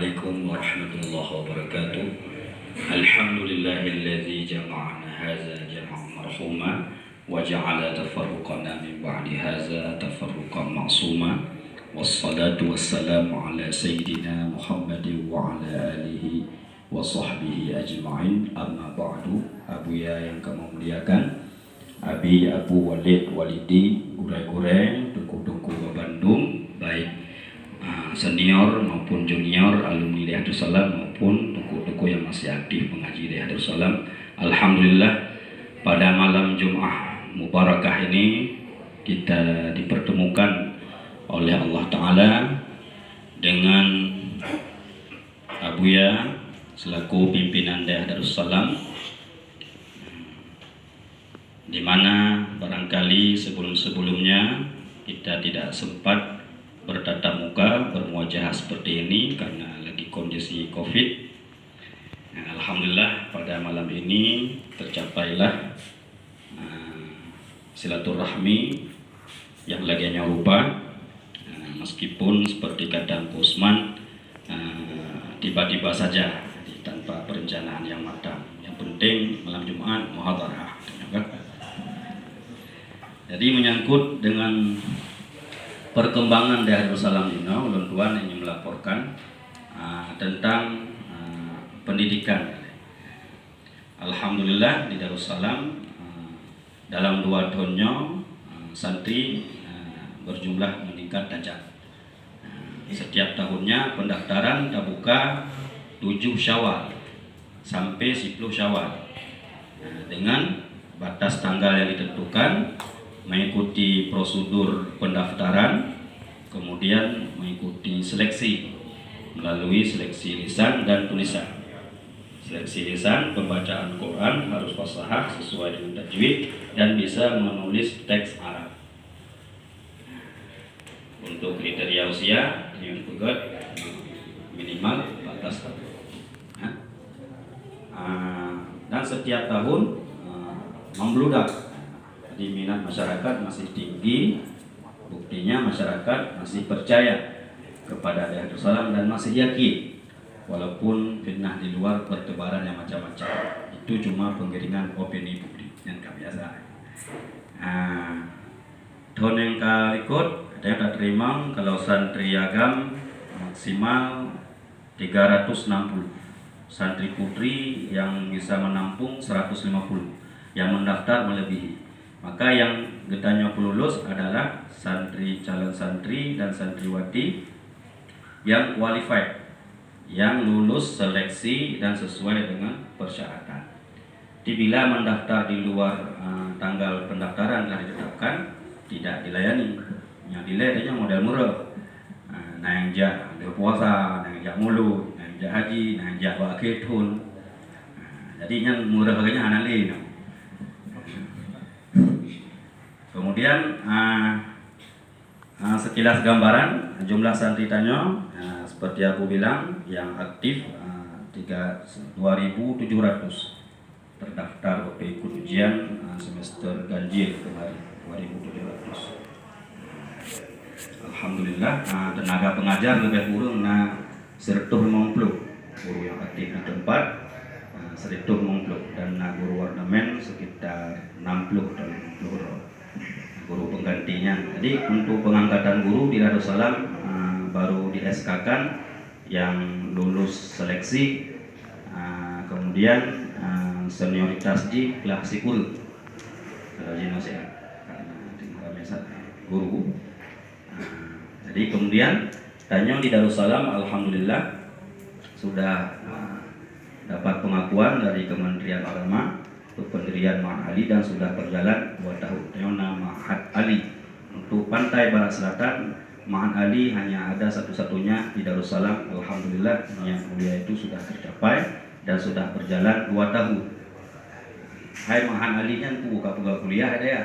Assalamualaikum warahmatullahi wabarakatuh. Alhamdulillahilladzi jama'ana hadza jam'an marhuma wa ja'ala tafarruqana min ba'di hadza tafarruqan ma'suma. Wassalatu wassalamu ala sayyidina Muhammadin wa ala alihi wa sahbihi ajma'in. Amma ba'du. Abuya yang kami muliakan, Abi Abu Walid Walidi, gurai-gurai, tuku-tuku Bandung, baik senior maupun junior alumni Riyadhus Salam maupun tuku-tuku yang masih aktif mengaji Riyadhus Salam. Alhamdulillah, pada malam Jumat Mubarakah ini kita dipertemukan oleh Allah Ta'ala dengan Abuya selaku pimpinan Riyadhus Salam, di mana barangkali sebelum-sebelumnya kita tidak sempat bertatap muka, bermuajah seperti ini karena lagi kondisi Covid. Nah, alhamdulillah pada malam ini tercapailah silaturahmi yang lagi nyoba. Meskipun seperti kata Usman, tiba-tiba saja tanpa perencanaan yang matang. Yang penting malam Jumat muhadharah. Jadi menyangkut dengan perkembangan Riyadhus Salam ini, ulun tuan ingin melaporkan tentang pendidikan. Alhamdulillah di Darus Salam dalam 2 tahunnya santri berjumlah meningkat tajam. Setiap tahunnya pendaftaran terbuka 7 Syawal sampai 10 Syawal dengan batas tanggal yang ditentukan, mengikuti prosedur pendaftaran, kemudian mengikuti seleksi melalui seleksi lisan dan tulisan. Seleksi lisan, pembacaan Quran harus fasahah sesuai dengan tajwid dan bisa menulis teks Arab. Untuk kriteria usia yang pegat minimal 14 tahun. Dan setiap tahun membludak. Jadi minat masyarakat masih tinggi, buktinya masyarakat masih percaya kepada Riyadhus Salam dan masih yakin, walaupun fitnah di luar bertebaran yang macam-macam. Itu cuma penggiringan opini publik yang biasa. Tahun yang berikut ada yang tak terima kalau santri agam maksimal 360, santri putri yang bisa menampung 150, yang mendaftar melebihi. Maka yang getanya lulus adalah santri, calon santri dan santriwati yang qualified, yang lulus seleksi dan sesuai dengan persyaratan. Bila mendaftar di luar tanggal pendaftaran telah ditetapkan, tidak dilayani. Yang dilayani modal murah. Yang jak puasa, yang jak mulu, yang jak haji, yang jak wakitun. Jadi yang murah harganya analin. Kemudian sekilas gambaran jumlah santri tanya, seperti aku bilang, yang aktif 2.700 terdaftar waktu ikut ujian semester ganjil kemarin 2.700. Alhamdulillah, tenaga pengajar lebih kurang 150 guru yang aktif di tempat, 150, dan guru ornamen sekitar 60 dan 60 guru penggantinya. Jadi untuk pengangkatan guru di Riyadhus Salam baru di SK-kan yang lulus seleksi, kemudian senioritas di klasikul guru. Jadi kemudian tanya di Darus Salam, alhamdulillah sudah dapat pengakuan dari Kementerian Agama untuk pendirian Ma'had Ali dan sudah berjalan 2 tahun. Nama Ma'had Ali untuk pantai barat selatan, Ma'had Ali hanya ada satu-satunya di Darus Salam. Alhamdulillah yang mulia itu sudah tercapai dan sudah berjalan 2 tahun. Hai Ma'had Ali nya buka kuliah ada ya.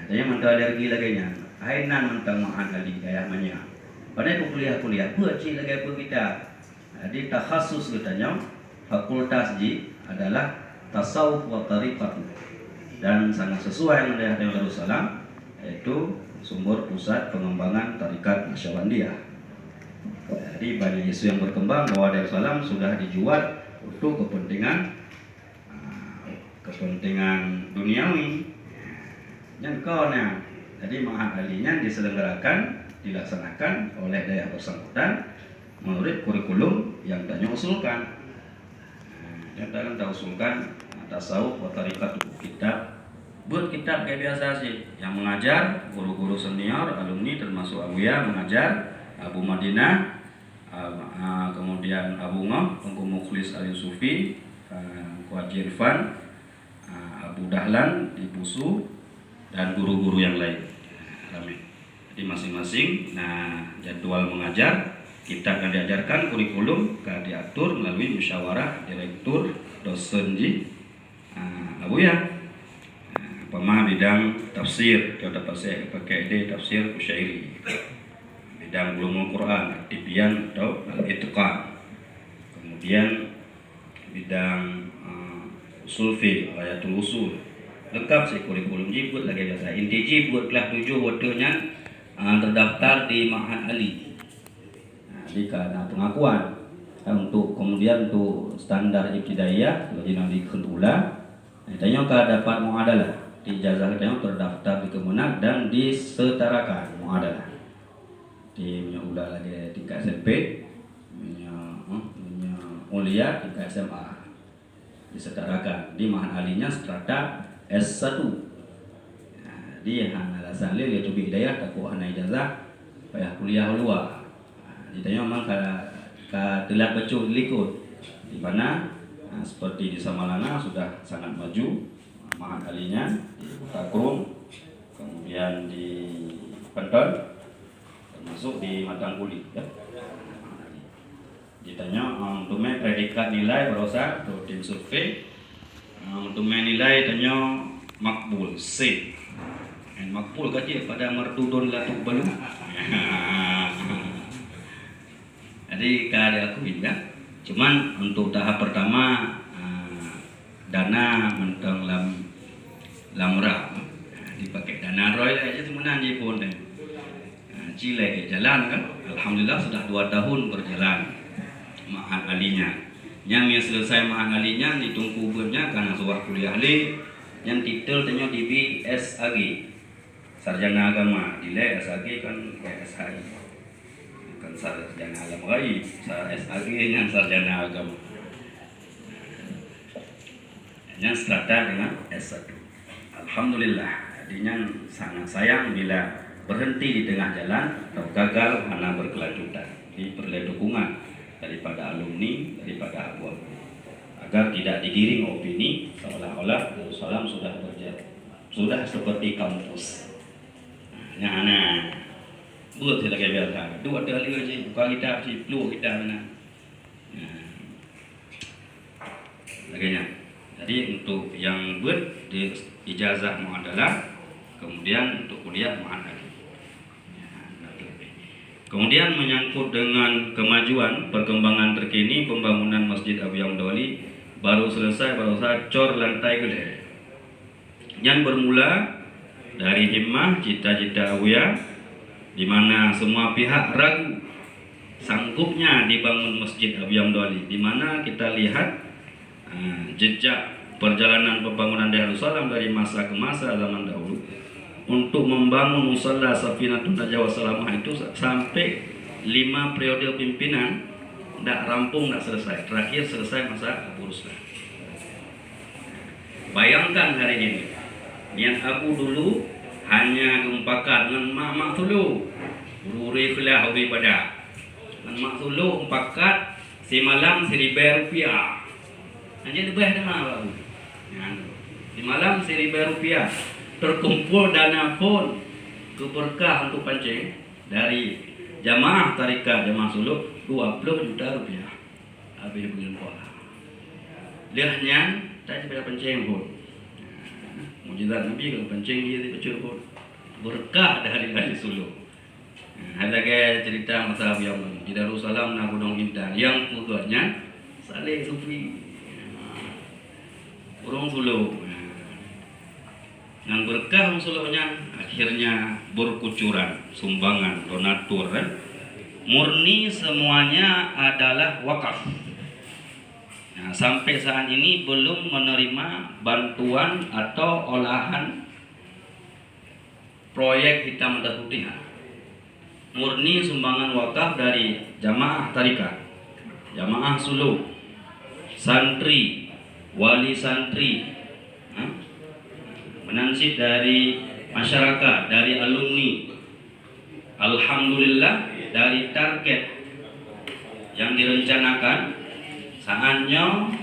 Tanya mentah alergi lagi nya. Hai nan mentang Ma'had Ali gaya manya. Padahal kuliah buat sih lagi apa kita. Jadi takhasus katanya fakultas J adalah tasawuf wa tariqat, dan sangat sesuai dengan Darus Salam, yaitu sumber pusat pengembangan tarikat Nasyabandiyah. Jadi banyak isu yang berkembang bahwa Darussalam sudah dijual untuk kepentingan duniawi. Yang kawannya, jadi ma'had alinya dilaksanakan oleh daerah bersangkutan menurut kurikulum yang tanya usulkan. Yang tanya usulkan tasawuf wa tariqat kitab. Buat kitab kayak biasa sih, yang mengajar guru-guru senior, alumni termasuk Abuya mengajar, Abu Madinah, kemudian Abu Ngah, Tengku Mukhlis Al-Yusufi, Haji Irfan, Abu Dahlan di Pusu, dan guru-guru yang lain. Jadi masing-masing, jadwal mengajar kita akan diajarkan, kurikulum akan diatur melalui musyawarah direktur dosen di Abuya. Pemah bidang tafsir, kita pasai pakai ide tafsir Kusyairi. Bidang ulumul Quran, Tibian atau al-Itqan. Kemudian bidang usul fiqh, ayatul usul. Lengkap sih kurikulum jibut lagi biasa. Inti jibut kelas 7 waktunya terdaftar di Ma'had Ali. Jadi karena pengakuan kemudian untuk standar ibtidaiyah lajnah ula, tanya dapat muadalah. Ijazah kita terdaftar di Kemenak dan disetarakan muadalah. Di udah lagi tingkat SMP, mulia tingkat SMA disetarakan. Di Ma'had alinya strata S1. Dia alasan dia coba hidayah takut hana ijazah payah kuliah luar. Ditanya memang telah becu likut di mana seperti di Samalanga sudah sangat maju Ma'had alinya, di Takrum, kemudian di Penton, termasuk di Matangkuli ya. Ditanya untuk predikat nilai berusaha untuk tim survei, untuk nilai tanya makbul C. Makbul kaji pada merdudun latuk belum. Jadi kada akuin kan. Cuman untuk tahap pertama dana mentang lamra dipakai dana roy aja semuanya di pun Chile jalan kan. Alhamdulillah sudah 2 tahun berjalan Ma'had alinya. Yang selesai Ma'had alinya ditunggu bernya karena sudah kuliah li yang titel tanya di SAG sarjana agama, nilai SAG kan kayak SHI bukan sarjana agama lagi, SAG yang sarjana agama yang strata dengan S1. Alhamdulillah, jadinya sangat sayang bila berhenti di tengah jalan atau gagal karena berkelanjutan. Jadi perlu dukungan daripada alumni, daripada abu agar tidak digiring opini seolah-olah Darussalam sudah sudah seperti kampus. Nah, buat saya lagi biasa. 2 kali aja buka kita si flu kita mana. Lagi jadi untuk yang buat di ijazah muadalah, kemudian untuk kuliah Ma'had Ali. Kemudian menyangkut dengan kemajuan perkembangan terkini pembangunan Masjid Abu Yamdoli baru selesai cor lantai gede. Yang bermula dari himmah cita-cita Abuya di mana semua pihak ragu sanggupnya dibangun Masjid Abu Yamdoli, di mana kita lihat jejak perjalanan pembangunan Darussalam dari masa ke masa zaman dahulu untuk membangun musalla Safinatun Najah Wassalamah itu sampai 5 periode pimpinan tidak rampung, tidak selesai. Terakhir selesai masa Abu Ruslan. Bayangkan hari ini niat aku dulu hanya gempakan dengan mak dulu ururi kelah hobi pada dengan mak dulu empakat si malam Rp1.000 hanya lebih dengan apa di malam Rp1.000 terkumpul dana pun keberkah untuk pancing dari jamaah tarikat jamaah suluk 20 juta rupiah habis bulan pola lihatnya tak ada pancing pun mujizat Nabi kalau pancing dia dipecul pun berkah dari suluk. Ada ke cerita masa yang di Darussalam nak gunung Intan yang pugaknya Saleh Sufi urung suluk. Yang berkah suluknya akhirnya berkucuran sumbangan donatur murni semuanya adalah wakaf. Nah, sampai saat ini belum menerima bantuan atau olahan proyek hitam dan putih. Murni sumbangan wakaf dari jamaah tarikat, jamaah suluk, santri, wali santri, menansib dari masyarakat, dari alumni. Alhamdulillah dari target yang direncanakan saatnya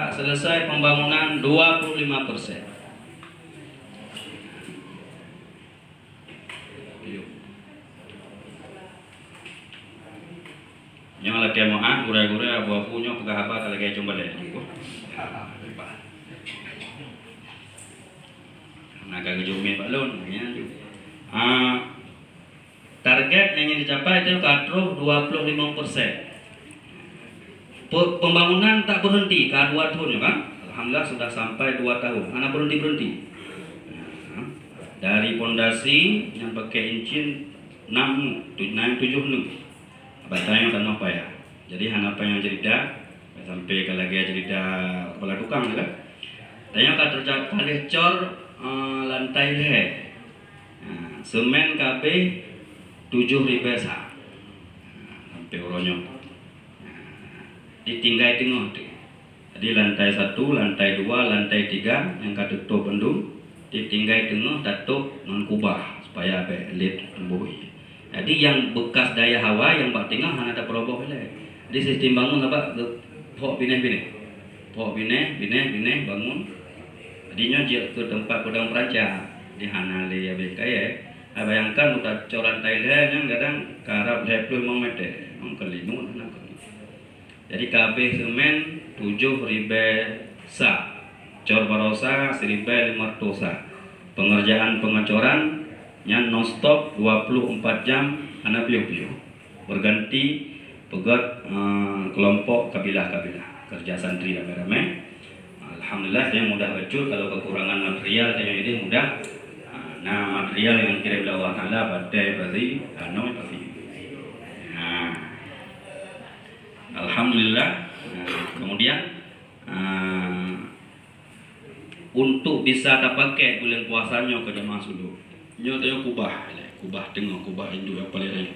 selesai pembangunan 25%. Yang lagi mau gura-gura abu-abunya pegah apa kalau kayak coba deh. Nah kagak jumin Pak Lun, target yang ingin dicapai itu katro 25%. Pembangunan tak berhenti, ke 2 tahun ya kan? Alhamdulillah sudah sampai 2 tahun. Anak berhenti. Dari pondasi yang pakai incin 7 nu. Batanya kan apa ya? Jadi apa yang cerita sampai ke lagi cerita kepala tukang kan? Tanya kan tercapai cor lantai leh. Semen KB 7.000 sa. Sampai oronyok. Ditinggai tengah tu. Jadi lantai 1, lantai 2, lantai 3 yang katutup bendung, ditinggai tengah tutup non kubah supaya belit tumbuhi. Jadi yang bekas daya hawa yang bak tengah hanya ada peroboh le. Jadi sistem bangun apa? Pok bine bangun. Jadinya dia ke tempat pedang perancang di hanale ya bekaya. Bayangkan udah coran Thailand yang kadang karab 25 meter, mengkelinu nak. Jadi KB semen 7.000 sa, cor barosa 1.500 sa. Pengerjaan pengecoran yang non-stop 24 jam anak piu-piu. Berganti pegat kelompok kabilah-kabilah. Kerja santri rame-rame. Alhamdulillah saya mudah bacul kalau kekurangan material saya ini mudah. Nah material yang kirim Allah Ta'ala badai pasti pasti. Alhamdulillah. Kemudian untuk bisa pakai bulan puasanya ke jemaah suluk. Nyo tanya kubah tengah kubah induk apa lagi.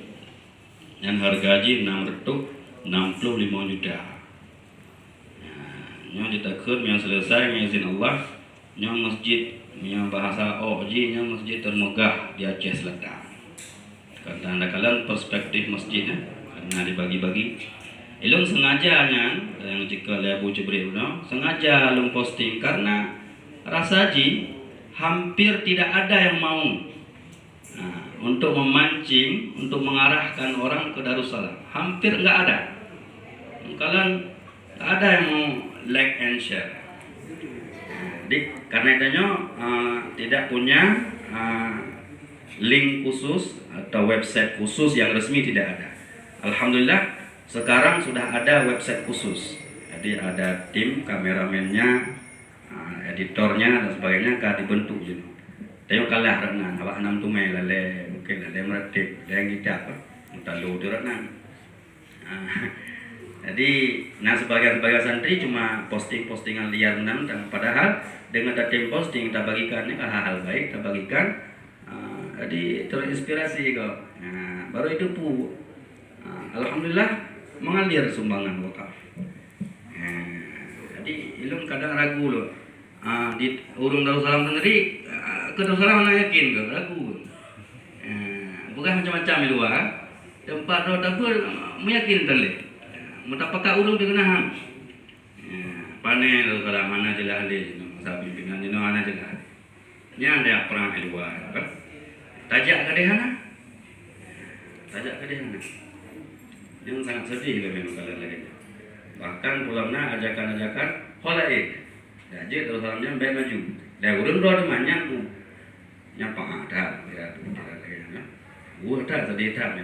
Yang harga haji 665 juta. Nyo ditakut yang selesai izin Allah. Nyo masjid yang bahasa OJ yang masjid termegah di Aceh Selatan. Karena kalian perspektif masjidnya karena dibagi-bagi. Ilung sengajanya yang jika Abu Jibril sengaja lung posting karena rasa haji hampir tidak ada yang mau untuk memancing, untuk mengarahkan orang ke Darussalam. Hampir nggak ada. Kalian nggak ada yang mau like and share. Jadi karena itu tidak punya link khusus atau website khusus yang resmi tidak ada. Alhamdulillah. Sekarang sudah ada website khusus. Jadi ada tim kameramennya, editornya dan sebagainya kan dibentuk gitu. Tengok kalah renan, awak 6 tumai lale, mungkin lale meretik, yang kita apa? Mutalu tu renan. Jadi, sebagai santri cuma postingan liar menang, padahal dengan tim posting kita bagikan hal-hal baik, kita bagikan. Jadi terinspirasi kok. Baru itu alhamdulillah mengalir sumbangan wakaf. Jadi ilmu kadang ragu loh. Di urung Darussalam sendiri ke Darussalam mana yakin ke ragu. Bukan macam-macam di luar. Tempat roda pun meyakin terlebih. Mutapakah urung dikenahan. Panen Darussalam mana jelas ahli. Masa pimpinan ini mana jelas. Ini ada perang di luar. Tajak ke dehana. Yang sangat sedih memang kalian lagi. Bahkan pulamnya ajakan-ajakan holaik. Jadi Darussalamnya baik maju. Dah urun dua temannya tu. Nyapa ada ya pemikiran lagi ya. Ada sedih tak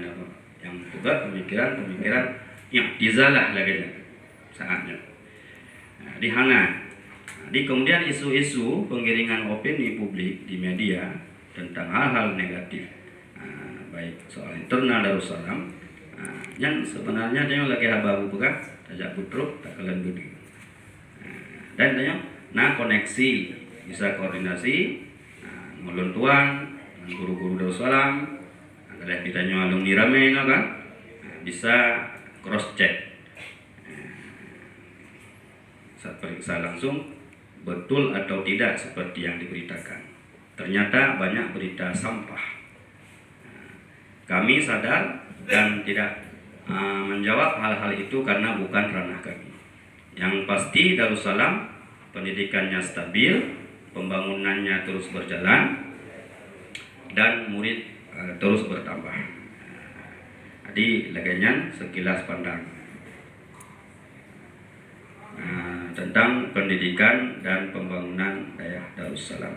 yang juga pemikiran yang dizalah lagi saatnya. Di hana. Di kemudian isu-isu penggiringan opini publik di media tentang hal-hal negatif. Baik soal internal Darussalam Yang sebenarnya dia lagi hababu bukan tajak putruk tak kalian budi. Dan dia koneksi bisa koordinasi ngulun tuan guru-guru Darussalam ada kita alumni rame kan bisa cross check saat periksa langsung betul atau tidak seperti yang diberitakan. Ternyata banyak berita sampah. Kami sadar dan tidak menjawab hal-hal itu karena bukan ranah kami. Yang pasti Darussalam pendidikannya stabil, pembangunannya terus berjalan, dan murid terus bertambah. Jadi legenyan sekilas pandang tentang pendidikan dan pembangunan daerah Darussalam.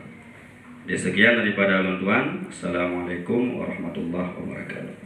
Sekian daripada ulun tuan. Assalamualaikum warahmatullahi wabarakatuh.